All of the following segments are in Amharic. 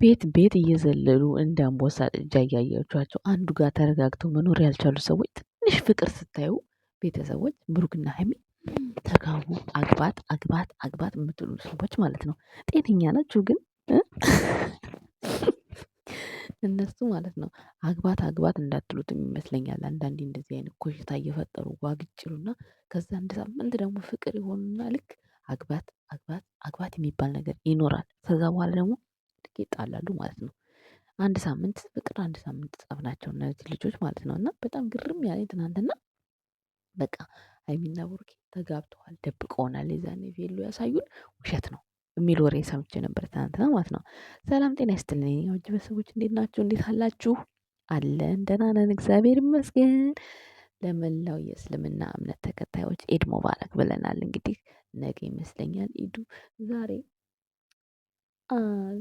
ቤት ቤት እየዘለሉ እንደ አንበሳ ጥጃ እያያችኋቸው አንዱ ጋር ተረጋግተው መኖር ያልቻሉ ሰዎች ትንሽ ፍቅር ስታዩ ቤተሰቦች ብሩክና ሀይሚ ተጋቡ፣ አግባት አግባት አግባት የምትሉ ሰዎች ማለት ነው። ጤነኛ ናችሁ ግን እነሱ ማለት ነው አግባት አግባት እንዳትሉትም ይመስለኛል። አንዳንዴ እንደዚህ አይነት ኮሽታ እየፈጠሩ ጓግጭሉና ከዛ አንድ ሳምንት ደግሞ ፍቅር ይሆኑና ልክ አግባት አግባት አግባት የሚባል ነገር ይኖራል። ከዛ በኋላ ደግሞ ልክ ይጣላሉ ማለት ነው። አንድ ሳምንት ፍቅር አንድ ሳምንት ጸብ ናቸው እነዚህ ልጆች ማለት ነው። እና በጣም ግርም ያለኝ ትናንትና በቃ ሀይሚና ብሩኬ ተጋብተዋል ደብቀውናል የዛኔ ቬሎ ያሳዩን ውሸት ነው የሚል ወሬ ሰምቼ ነበር ትናንትና ማለት ነው። ሰላም ጤና ይስጥልኝ የውድ ቤተሰቦች እንዴት ናችሁ? እንዴት አላችሁ? አለን ደህና ነን እግዚአብሔር ይመስገን። ለመላው የእስልምና እምነት ተከታዮች ኢድ ሙባረክ ብለናል። እንግዲህ ነገ ይመስለኛል ኢዱ። ዛሬ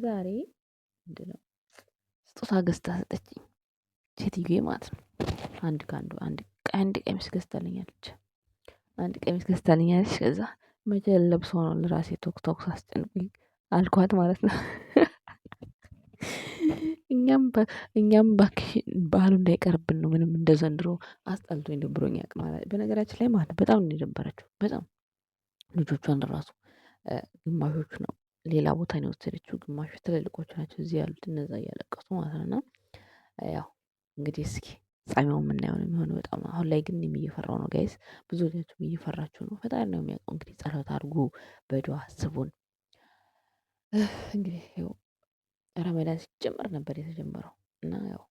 ዛሬ ምንድነው ስጦታ ገዝታ ሰጠችኝ ሴትዬ ማለት ነው። አንድ ቀሚስ ገዝታልኛለች። አንድ ቀሚስ ገዝታልኛለች። ከዛ መቼ ለብሶ ነው ለራሴ ቶክ ሳስጨንቁኝ አልኳት ማለት ነው። እኛም ባክሽ ባህሉ እንዳይቀርብን ነው ምንም እንደ ዘንድሮ አስጠልቶኝ ደብሮኝ ያውቅም። በነገራችን ላይ ማለት በጣም ነው የደበራቸው በጣም ልጆቿን ራሱ ግማሾቹ ነው ሌላ ቦታ ነው የወሰደችው፣ ግማሾች ትልልቆቹ ናቸው እዚህ ያሉት እነዛ እያለቀሱ ማለት ነው። ያው እንግዲህ እስኪ ፍጻሜው የምናየው ነው የሚሆነው። በጣም አሁን ላይ ግን እኔም እየፈራሁ ነው ጋይስ፣ ብዙዎቻችሁም እየፈራችሁ ነው። ፈጣሪ ነው የሚያውቀው። እንግዲህ ጸሎት አድርጉ፣ በዱዓ አስቡን። እንግዲህ ያው ረመዳን ሲጀመር ነበር የተጀመረው እና ያው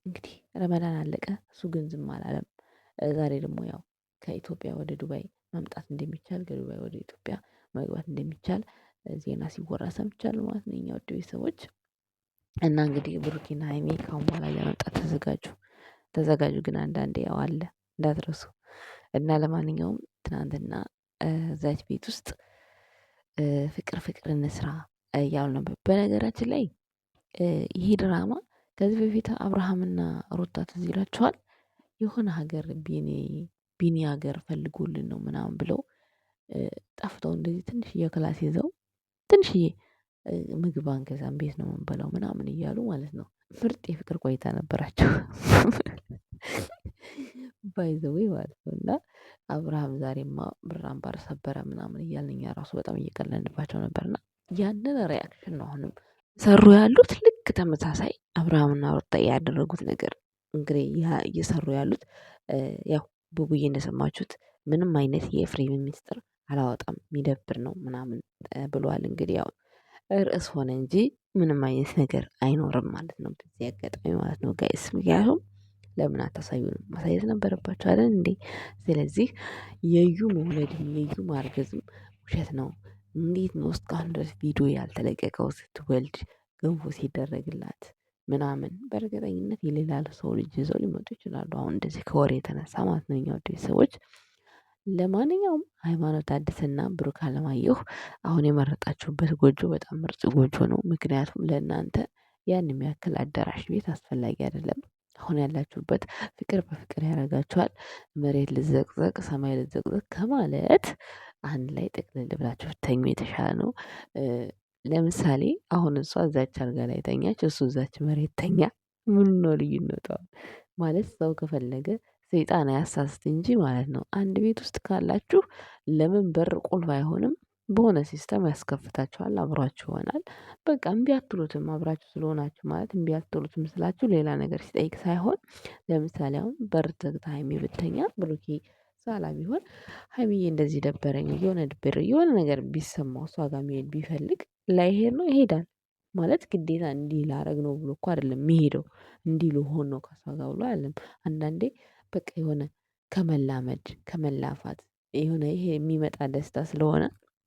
እንግዲህ ረመዳን አለቀ፣ እሱ ግን ዝም አላለም። ዛሬ ደግሞ ያው ከኢትዮጵያ ወደ ዱባይ መምጣት እንደሚቻል ከዱባይ ወደ ኢትዮጵያ መግባት እንደሚቻል ዜና ሲወራ ሰምቻለሁ ማለት ነው። የኛ ውድ ቤተሰቦች እና እንግዲህ ብሩኬና ሀይሚ ካሁን በኋላ ለመምጣት ተዘጋጁ። ግን አንዳንዴ ያው አለ እንዳትረሱ። እና ለማንኛውም ትናንትና እዛች ቤት ውስጥ ፍቅር እንስራ እያሉ ነበር። በነገራችን ላይ ይሄ ድራማ ከዚህ በፊት አብርሃምና ሩታ ትዝ ይላችኋል። የሆነ ሀገር ቢኒ ሀገር ፈልጎልን ነው ምናምን ብለው ጠፍተው እንደዚህ ትንሽዬ ክላስ ይዘው ትንሽዬ ምግብ አንገዛም ቤት ነው የምንበላው ምናምን እያሉ ማለት ነው። ምርጥ የፍቅር ቆይታ ነበራቸው ባይ ዘ ዌይ ማለት ነው። እና አብርሃም ዛሬማ ብር አምባር ሰበረ ምናምን እያልን እኛ ራሱ በጣም እየቀለድንባቸው ነበርና ያንን ሪያክሽን ነው አሁንም ሰሩ ያሉት። ልክ ተመሳሳይ አብርሃምና ሩታ ያደረጉት ነገር እንግዲህ እየሰሩ ያሉት ያው ቡቡዬ እንደሰማችሁት ምንም አይነት የኤፍሬም ሚስጥር አላወጣም የሚደብር ነው ምናምን ብሏል። እንግዲህ ያው ርዕስ ሆነ እንጂ ምንም አይነት ነገር አይኖርም ማለት ነው በዚህ አጋጣሚ ማለት ነው ጋይስ። ምክንያቱም ለምን አታሳዩንም? ማሳየት ነበረባቸው አይደል እንዴ? ስለዚህ የዩ መውለድም የዩ ማርገዝም ውሸት ነው። እንዴት ነው እስካሁን ድረስ ቪዲዮ ያልተለቀቀው? ስትወልድ ገንፎ ሲደረግላት ምናምን በእርግጠኝነት የሌላ ሰው ልጅ ይዘው ሊመጡ ይችላሉ። አሁን እንደዚህ ከወሬ የተነሳ ማለት ነው። እኛ ውድ ሰዎች ለማንኛውም ሃይማኖት ታደሰና ብሩክ አለማየሁ አሁን የመረጣችሁበት ጎጆ በጣም ምርጥ ጎጆ ነው። ምክንያቱም ለእናንተ ያን የሚያክል አዳራሽ ቤት አስፈላጊ አይደለም። አሁን ያላችሁበት ፍቅር በፍቅር ያደርጋችኋል። መሬት ልዘቅዘቅ ሰማይ ልዘቅዘቅ ከማለት አንድ ላይ ጥቅልል ብላችሁ ብትተኙ የተሻለ ነው። ለምሳሌ አሁን እሷ እዛች አልጋ ላይ ተኛች፣ እሱ እዛች መሬት ተኛ። ምን ነው ልዩነቷ? ማለት ሰው ከፈለገ ሰይጣን አያሳስት እንጂ ማለት ነው። አንድ ቤት ውስጥ ካላችሁ ለምን በር ቁልፍ አይሆንም? በሆነ ሲስተም ያስከፍታችኋል፣ አብሯችሁ ይሆናል። በቃ እምቢ አትሉትም። አብራችሁ ስለሆናችሁ ማለት እምቢ አትሉትም ስላችሁ ሌላ ነገር ሲጠይቅ ሳይሆን፣ ለምሳሌ አሁን በር ዘግታ ሀይሚ ብተኛ ብሩኬ ሳላ ቢሆን ሀይሚዬ እንደዚህ ደበረኝ የሆነ ነገር ቢሰማው እሷ ጋር መሄድ ቢፈልግ ላይሄድ ነው ይሄዳል። ማለት ግዴታ እንዲህ ላረግ ነው ብሎ እኮ አይደለም የሚሄደው። እንዲህ ልሆን ነው ከሷ ጋር ብሎ አይደለም። አንዳንዴ በቃ የሆነ ከመላመድ ከመላፋት የሆነ ይሄ የሚመጣ ደስታ ስለሆነ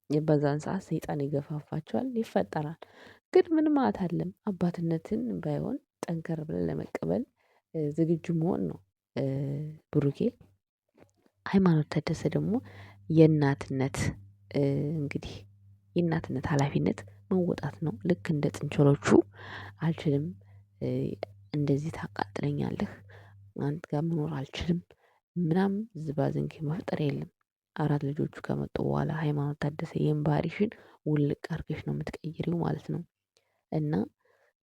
በዛን ሰዓት ሰይጣን ይገፋፋቸዋል፣ ይፈጠራል። ግን ምን ማለት አለም አባትነትን ባይሆን ጠንከር ብለን ለመቀበል ዝግጁ መሆን ነው። ብሩኬ ሃይማኖት ታደሰ ደግሞ የእናትነት እንግዲህ የእናትነት ኃላፊነት መወጣት ነው። ልክ እንደ ጥንቸሎቹ አልችልም፣ እንደዚህ ታቃጥለኛለህ፣ አንተ ጋር መኖር አልችልም ምናምን ዝባዝንኬ መፍጠር የለም። 4 ልጆቹ ከመጡ በኋላ ሃይማኖት ታደሰ ይሄን ባህሪሽን ውልቅ አድርገሽ ነው የምትቀይሪው ማለት ነው። እና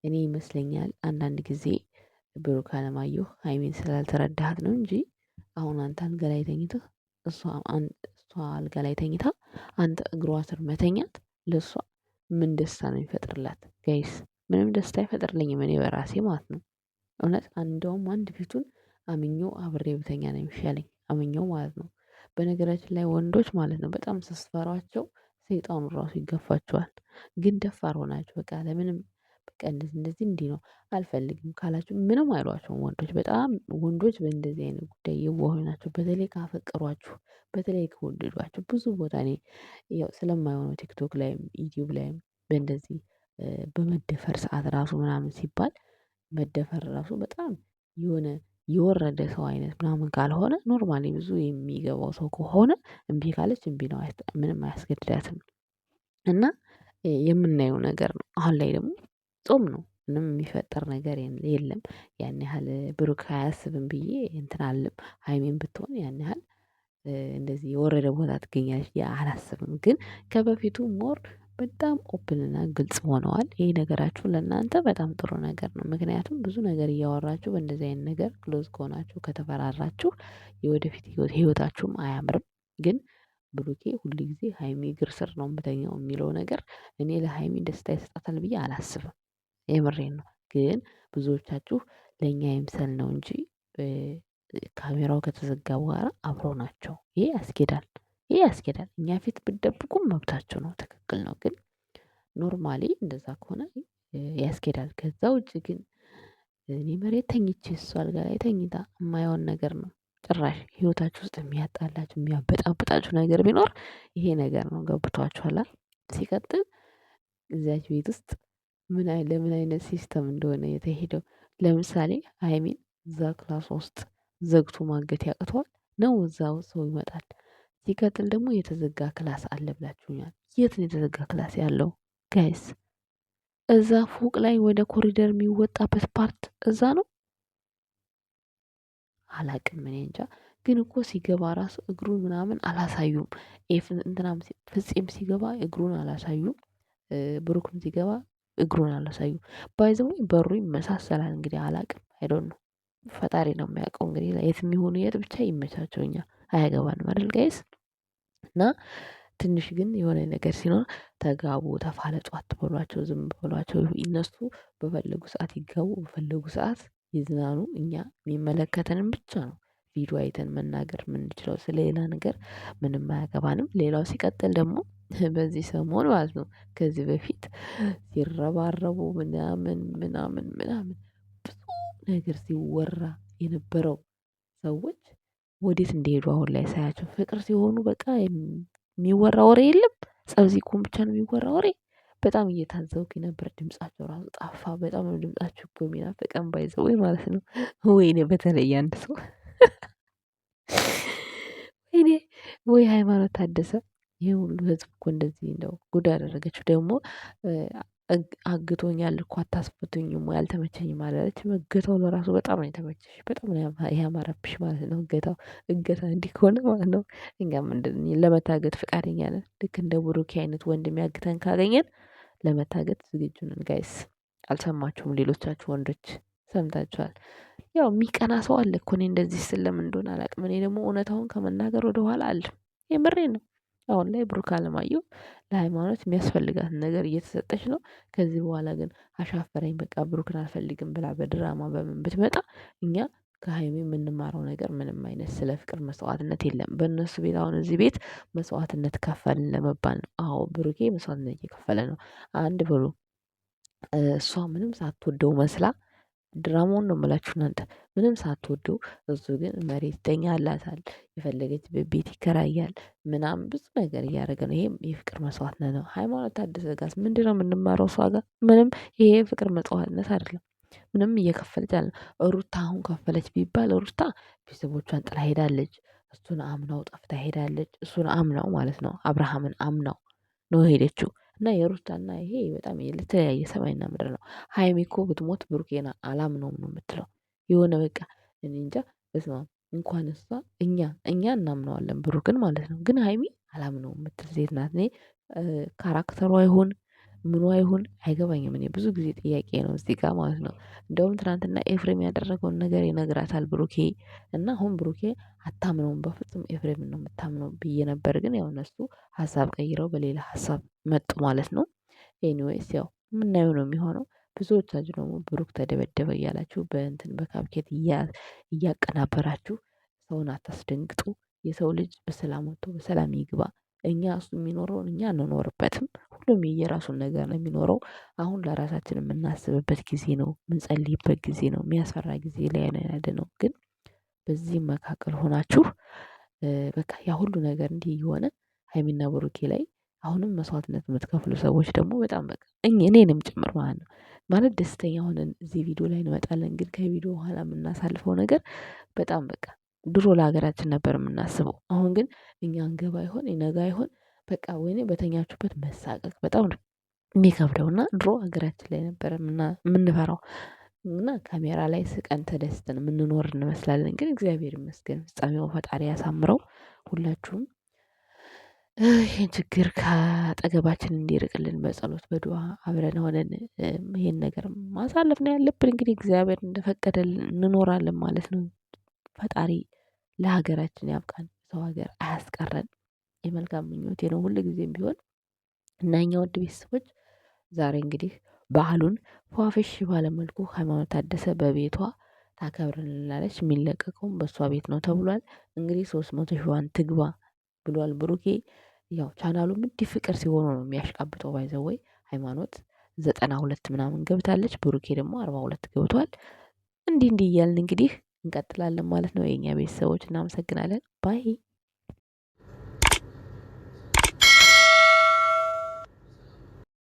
እኔ ይመስለኛል አንዳንድ ጊዜ ብሩክ አለማየሁ ሀይሚን ስላልተረዳሃት ነው እንጂ አሁን አንተ አልጋ ላይ ተኝተህ እሷ እሷ አልጋ ላይ ተኝታ አንተ እግሯ ስር መተኛት ለእሷ ምን ደስታ ነው የሚፈጥርላት? ጋይስ ምንም ደስታ አይፈጥርልኝም እኔ በራሴ ማለት ነው። እውነት እንደውም አንድ ፊቱን አምኜው አብሬ ብተኛ ነው የሚሻለኝ አምኜው ማለት ነው። በነገራችን ላይ ወንዶች ማለት ነው በጣም ስትፈሯቸው ሰይጣኑ ራሱ ይገፋቸዋል። ግን ደፋር ሆናችሁ በቃ ለምንም በቃ እንደዚህ እንደዚህ እንዲህ ነው አልፈልግም ካላችሁ ምንም አይሏቸውም ወንዶች በጣም ወንዶች በእንደዚህ አይነት ጉዳይ የዋሆች ናቸው። በተለይ ካፈቀሯችሁ በተለይ ከወደዷችሁ ብዙ ቦታ እኔ ያው ስለማየው ነው ቲክቶክ ላይም ዩቲዩብ ላይም በእንደዚህ በመደፈር ሰዓት ራሱ ምናምን ሲባል መደፈር ራሱ በጣም የሆነ የወረደ ሰው አይነት ምናምን ካልሆነ ኖርማሊ ብዙ የሚገባው ሰው ከሆነ እምቢ ካለች እምቢ ነው ምንም አያስገድዳትም። እና የምናየው ነገር ነው አሁን ላይ ደግሞ ጾም ነው ምንም የሚፈጠር ነገር የለም። ያን ያህል ብሩክ አያስብም ብዬ እንትን አልልም ሀይሚን ብትሆን ያን ያህል እንደዚህ የወረደ ቦታ ትገኛለች ብዬ አላስብም። ግን ከበፊቱ ሞር በጣም ኦፕን እና ግልጽ ሆነዋል ይሄ ነገራችሁ ለእናንተ በጣም ጥሩ ነገር ነው። ምክንያቱም ብዙ ነገር እያወራችሁ በእንደዚህ አይነት ነገር ክሎዝ ከሆናችሁ ከተፈራራችሁ የወደፊት ህይወታችሁም አያምርም። ግን ብሩኬ ሁል ጊዜ ሀይሚ እግር ስር ነው የምተኛው የሚለው ነገር እኔ ለሀይሚ ደስታ ይሰጣታል ብዬ አላስብም። የምሬን ነው። ግን ብዙዎቻችሁ ለእኛ ይምሰል ነው እንጂ ካሜራው ከተዘጋ በኋላ አብረው ናቸው ይሄ ያስኬዳል። ይሄ ያስኬዳል እኛ ፊት ብትደብቁም መብታችሁ ነው ትክክል ነው። ግን ኖርማሊ እንደዛ ከሆነ ያስኬዳል። ከዛ ውጪ ግን እኔ መሬት ተኝቼ እሷ አልጋ ላይ ተኝታ የማይሆን ነገር ነው። ጭራሽ ህይወታችሁ ውስጥ የሚያጣላችሁ የሚያበጣብጣችሁ ነገር ቢኖር ይሄ ነገር ነው። ገብቷችኋል? ሲቀጥል እዚያች ቤት ውስጥ ለምን አይነት ሲስተም እንደሆነ የተሄደው ለምሳሌ ሀይሚን እዛ ክላስ ውስጥ ዘግቶ ማገት ያቅተዋል ነው? እዛው ሰው ይመጣል። ሲቀጥል ደግሞ የተዘጋ ክላስ አለ ብላችሁኛል። የት ነው የተዘጋ ክላስ ያለው ጋይስ? እዛ ፎቅ ላይ ወደ ኮሪደር የሚወጣበት ፓርት እዛ ነው። አላቅም እኔ እንጃ። ግን እኮ ሲገባ ራሱ እግሩን ምናምን አላሳዩም። እንትናም ፍፄም ሲገባ እግሩን አላሳዩም። ብሩክም ሲገባ እግሩን አላሳዩም። ባይ ዘ ወይ በሩ ይመሳሰላል እንግዲህ አላቅም አይዶንት ኖ ፈጣሪ ነው የሚያውቀው። እንግዲህ የት የሚሆኑ የት ብቻ ይመቻቸው እኛ አያገባንም አይደል ጋይስ? እና ትንሽ ግን የሆነ ነገር ሲኖር ተጋቡ ተፋለጡ አትበሏቸው ዝም በሏቸው። እነሱ በፈለጉ ሰዓት ይጋቡ በፈለጉ ሰዓት ይዝናኑ። እኛ የሚመለከተንን ብቻ ነው ቪዲዮ አይተን መናገር የምንችለው ስለሌላ ነገር ምንም አያገባንም። ሌላው ሲቀጥል ደግሞ በዚህ ሰሞን ማለት ነው ከዚህ በፊት ሲረባረቡ ምናምን ምናምን ምናምን ብዙ ነገር ሲወራ የነበረው ሰዎች ወዴት እንደሄዱ አሁን ላይ ሳያቸው ፍቅር ሲሆኑ በቃ የሚወራ ወሬ የለም። ፀብ ሲኮን ብቻ ነው የሚወራ ወሬ። በጣም እየታዘብኩኝ ነበር። ድምጻቸው ራሱ ጠፋ። በጣም ነው ድምጻቸው እኮ የሚናፍቀን ባይ ዘ ወይ ማለት ነው። ወይኔ በተለይ አንድ ሰው ወይኔ ወይ ሃይማኖት ታደሰ ይሄ ሁሉ ህዝብ እኮ እንደዚህ እንደው ጉድ አደረገችው። ደግሞ አግቶኛል እኮ አታስፈቱኝም ወይ አልተመቸኝም አላለች። እገታው ለራሱ በጣም ነው የተመቸሽ። በጣም ነው ያማረብሽ ማለት ነው። እገታ እንዲህ ከሆነ ማለት ነው እኛም ለመታገት ፈቃደኛ ነን። ልክ እንደ ብሩኬ አይነት ወንድ የሚያግተን ካገኘን ለመታገት ዝግጁ ነን ጋይስ። አልሰማችሁም? ሌሎቻችሁ ወንዶች ሰምታችኋል። ያው የሚቀና ሰው አለ እኮ እኔ እንደዚህ ስል ለምን እንደሆነ አላውቅም። እኔ ደግሞ እውነታውን ከመናገር ወደኋላ አልልም። የምሬን ነው። አሁን ላይ ብሩክ አለማየሁ ለሃይማኖት የሚያስፈልጋትን ነገር እየተሰጠች ነው። ከዚህ በኋላ ግን አሻፈረኝ በቃ ብሩክን አልፈልግም ብላ በድራማ በምን ብትመጣ እኛ ከሀይሚ የምንማረው ነገር ምንም አይነት ስለ ፍቅር መስዋዕትነት የለም። በእነሱ ቤት አሁን እዚህ ቤት መስዋዕትነት ከፈልን ለመባል ነው። አዎ ብሩኬ መስዋዕትነት እየከፈለ ነው። አንድ ብሎ እሷ ምንም ሳትወደው መስላ ድራማውን ነው የምላችሁ እናንተ ምንም ሳትወደው እሱ ግን መሬት ይተኛላታል የፈለገችበት ቤት ይከራያል ምናምን ብዙ ነገር እያደረገ ነው። ይሄም የፍቅር መስዋዕትነት ነው። ሃይማኖት ታደሰ ጋርስ ምንድነው የምንማረው? እሷ ጋር ምንም ይሄ የፍቅር መስዋዕትነት አይደለም። ምንም እየከፈለች አለ። ሩታ አሁን ከፈለች ቢባል ሩታ ቤተሰቦቿን ጥላ ሄዳለች። እሱን አምናው ጠፍታ ሄዳለች። እሱን አምናው ማለት ነው አብርሃምን አምናው ነው ሄደችው። እና የሩታና ይሄ በጣም የተለያየ ሰማይና ምድር ነው። ሀይሚ እኮ ብትሞት ብሩኬን አላምነውም ነው የምትለው። የሆነ በቃ እኔ እንጃ በስመአብ እንኳን እሷ እኛ እናምነዋለን ብሩክን ማለት ነው። ግን ሀይሚ አላምነውም የምትል ሴት ናት። እኔ ካራክተሯ ይሁን ምኗ ይሁን አይገባኝም። እኔ ብዙ ጊዜ ጥያቄ ነው እዚህ ጋር ማለት ነው። እንደውም ትናንትና ኤፍሬም ያደረገውን ነገር ይነግራታል ብሩኬ እና አሁን ብሩኬ አታምነውም በፍጹም ኤፍሬምን ነው የምታምነው ብዬ ነበር። ግን ያው እነሱ ሀሳብ ቀይረው በሌላ ሀሳብ መጡ ማለት ነው። ኤኒዌይስ ያው የምናየው ነው የሚሆነው። ብዙዎቻችሁ ደግሞ ብሩክ ተደበደበ እያላችሁ በእንትን በካፕኬት እያቀናበራችሁ ሰውን አታስደንግጡ። የሰው ልጅ በሰላም ወጥቶ በሰላም ይግባ። እኛ እሱ የሚኖረውን እኛ አንኖርበትም። ሁሉም የየራሱን ነገር ነው የሚኖረው። አሁን ለራሳችን የምናስብበት ጊዜ ነው፣ የምንጸልይበት ጊዜ ነው፣ የሚያስፈራ ጊዜ ላይ ነው ያለነው። ግን በዚህም መካከል ሆናችሁ በቃ ያ ሁሉ ነገር እንዲህ እየሆነ ሀይሚና ብሩኬ ላይ አሁንም መስዋዕትነት የምትከፍሉ ሰዎች ደግሞ በጣም በቃ እኔንም ጭምር ማለት ነው ማለት ደስተኛ ሆነን እዚህ ቪዲዮ ላይ እንመጣለን። ግን ከቪዲዮ በኋላ የምናሳልፈው ነገር በጣም በቃ ድሮ ለሀገራችን ነበር የምናስበው። አሁን ግን እኛ እንገባ ይሆን ይነጋ ይሆን በቃ ወይኔ በተኛችሁበት መሳቀቅ በጣም ነው የሚከብደው። እና ድሮ ሀገራችን ላይ ነበር የምንፈራው እና ካሜራ ላይ ስቀን ተደስተን የምንኖር እንመስላለን። ግን እግዚአብሔር ይመስገን ፍጻሜው ፈጣሪ ያሳምረው። ሁላችሁም ይሄን ችግር ከአጠገባችን እንዲርቅልን በጸሎት በዱዓ አብረን ሆነን ይሄን ነገር ማሳለፍ ነው ያለብን። እንግዲህ እግዚአብሔር እንደፈቀደልን እንኖራለን ማለት ነው። ፈጣሪ ለሀገራችን ያብቃን፣ ሰው ሀገር አያስቀረን። የመልካም ምኞቴ ነው ሁልጊዜም ቢሆን እና እኛ ውድ ቤተሰቦች ዛሬ እንግዲህ ባህሉን ፏፍሽ ባለመልኩ ሃይማኖት ታደሰ በቤቷ ታከብርልናለች። የሚለቀቀውም በእሷ ቤት ነው ተብሏል። እንግዲህ 300 ሺዋን ትግባ ብሏል ብሩኬ። ያው ቻናሉም እንዲህ ፍቅር ሲሆኑ ነው የሚያሽቃብጠው። ባይ ዘ ወይ ሃይማኖት 92 ምናምን ገብታለች፣ ብሩኬ ደግሞ 42 ገብቷል። እንዲህ እንዲህ እያልን እንግዲህ እንቀጥላለን ማለት ነው። የኛ ቤተሰቦች እናመሰግናለን። ባይ